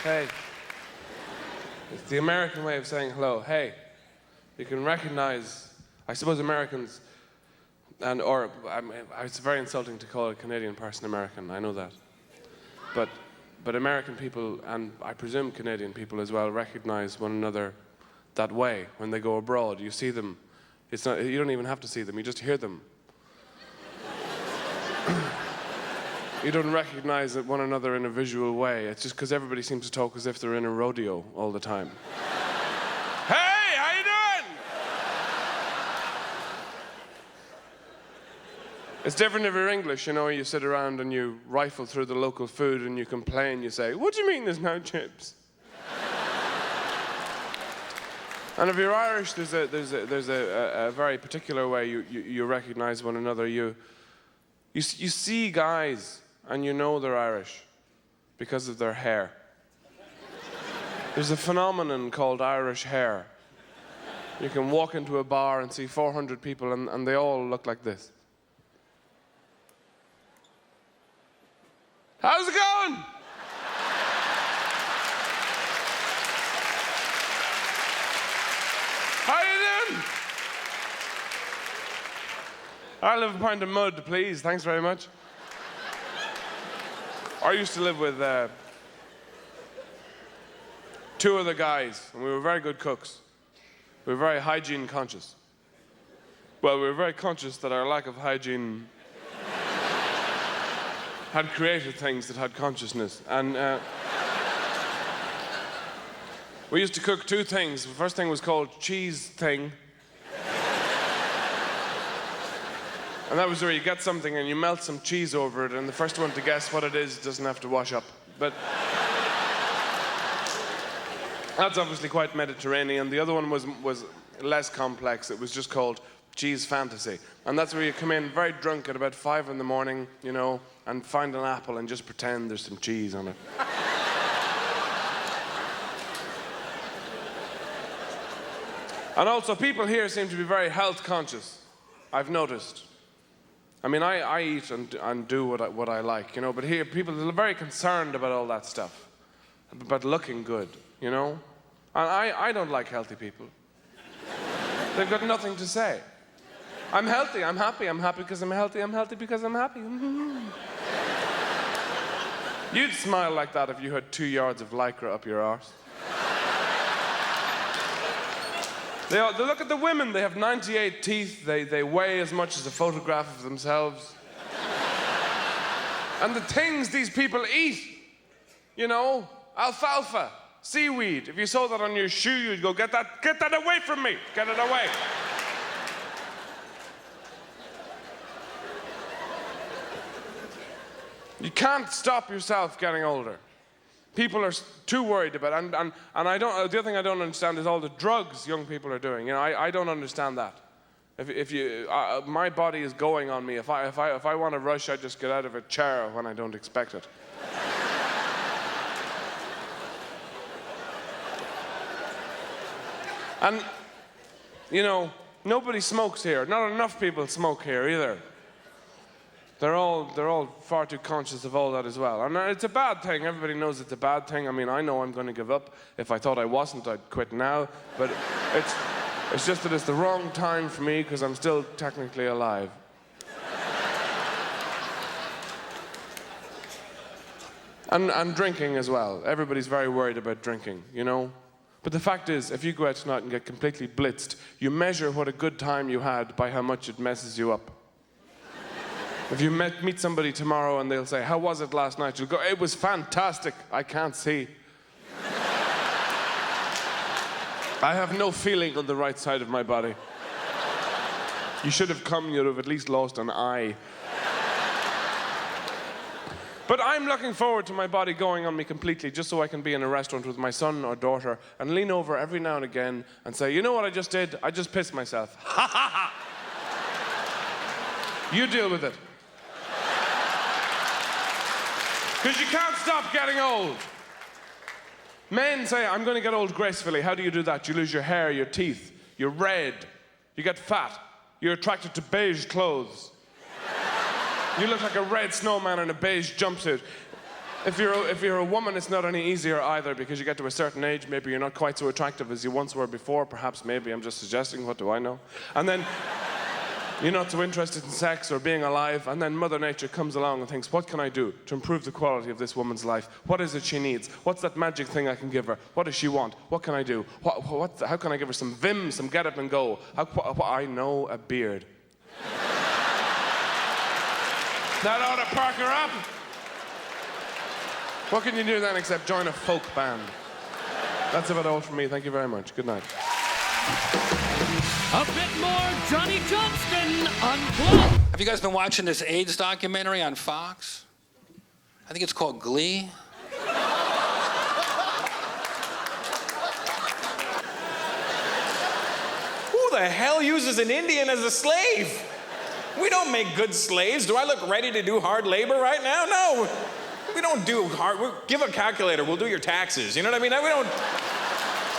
Hey. It's the American way of saying hello. Hey. You can recognize, I suppose Americans, it's very insulting to call a Canadian person American, I know that. But American people, and I presume Canadian people as well, recognize one another that way when they go abroad. You see them. You don't even have to see them, you just hear them. You don't recognize one another in a visual way. It's just because everybody seems to talk as if they're in a rodeo all the time. Hey, how you doing? It's different if you're English, you know, you sit around and you rifle through the local food and you complain, you say, what do you mean there's no chips? And if you're Irish, there's a very particular way you recognize one another. You see guys and you know they're Irish because of their hair. There's a phenomenon called Irish hair. You can walk into a bar and see 400 people and they all look like this. How's it going? How you doing? I'll have a pint of mud, please. Thanks very much. I used to live with two other guys, and we were very good cooks. We were very hygiene conscious. Well, we were very conscious that our lack of hygiene had created things that had consciousness. And we used to cook two things. The first thing was called cheese thing. And that was where you get something and you melt some cheese over it, and the first one to guess what it is doesn't have to wash up. But that's obviously quite Mediterranean. The other one was less complex. It was just called cheese fantasy. And that's where you come in very drunk at about 5 in the morning, you know, and find an apple and just pretend there's some cheese on it. And also, people here seem to be very health conscious, I've noticed. I mean, I eat and do what I like, you know, but here people are very concerned about all that stuff, about looking good, you know? And I don't like healthy people. They've got nothing to say. I'm healthy, I'm happy because I'm healthy, I'm healthy because I'm happy. You'd smile like that if you had 2 yards of Lycra up your arse. They look at the women, they have 98 teeth, they weigh as much as a photograph of themselves. And the things these people eat, you know, alfalfa, seaweed. If you saw that on your shoe, you'd go, get that away from me, get it away. You can't stop yourself getting older. People are too worried about it, and I don't. The other thing I don't understand is all the drugs young people are doing. You know, I don't understand that. My body is going on me. If I want to rush, I just get out of a chair when I don't expect it. And you know, nobody smokes here. Not enough people smoke here either. They're all far too conscious of all that as well. And it's a bad thing. Everybody knows it's a bad thing. I mean, I know I'm going to give up. If I thought I wasn't, I'd quit now. But it's just that it's the wrong time for me because I'm still technically alive. And drinking as well. Everybody's very worried about drinking, you know? But the fact is, if you go out tonight and get completely blitzed, you measure what a good time you had by how much it messes you up. If you meet somebody tomorrow and they'll say, how was it last night? You'll go, it was fantastic. I can't see. I have no feeling on the right side of my body. You should have come, you'd have at least lost an eye. But I'm looking forward to my body going on me completely just so I can be in a restaurant with my son or daughter and lean over every now and again and say, you know what I just did? I just pissed myself. Ha ha ha! You deal with it. Because you can't stop getting old. Men say, I'm going to get old gracefully. How do you do that? You lose your hair, your teeth, you're red, you get fat, you're attracted to beige clothes. You look like a red snowman in a beige jumpsuit. If you're a woman, it's not any easier either, because you get to a certain age, maybe you're not quite so attractive as you once were before. Perhaps, maybe, I'm just suggesting, what do I know? And then you're not so interested in sex or being alive, and then Mother Nature comes along and thinks, what can I do to improve the quality of this woman's life? What is it she needs? What's that magic thing I can give her? What does she want? What can I do? How can I give her some vim, some get up and go? I know, a beard. That ought to perk her up. What can you do then except join a folk band? That's about all from me. Thank you very much. Good night. A bit more Johnny Johnston Unplugged. Have you guys been watching this AIDS documentary on Fox? I think it's called Glee. Who the hell uses an Indian as a slave? We don't make good slaves. Do I look ready to do hard labor right now? No. We don't do hard. Give a calculator. We'll do your taxes. You know what I mean? We don't.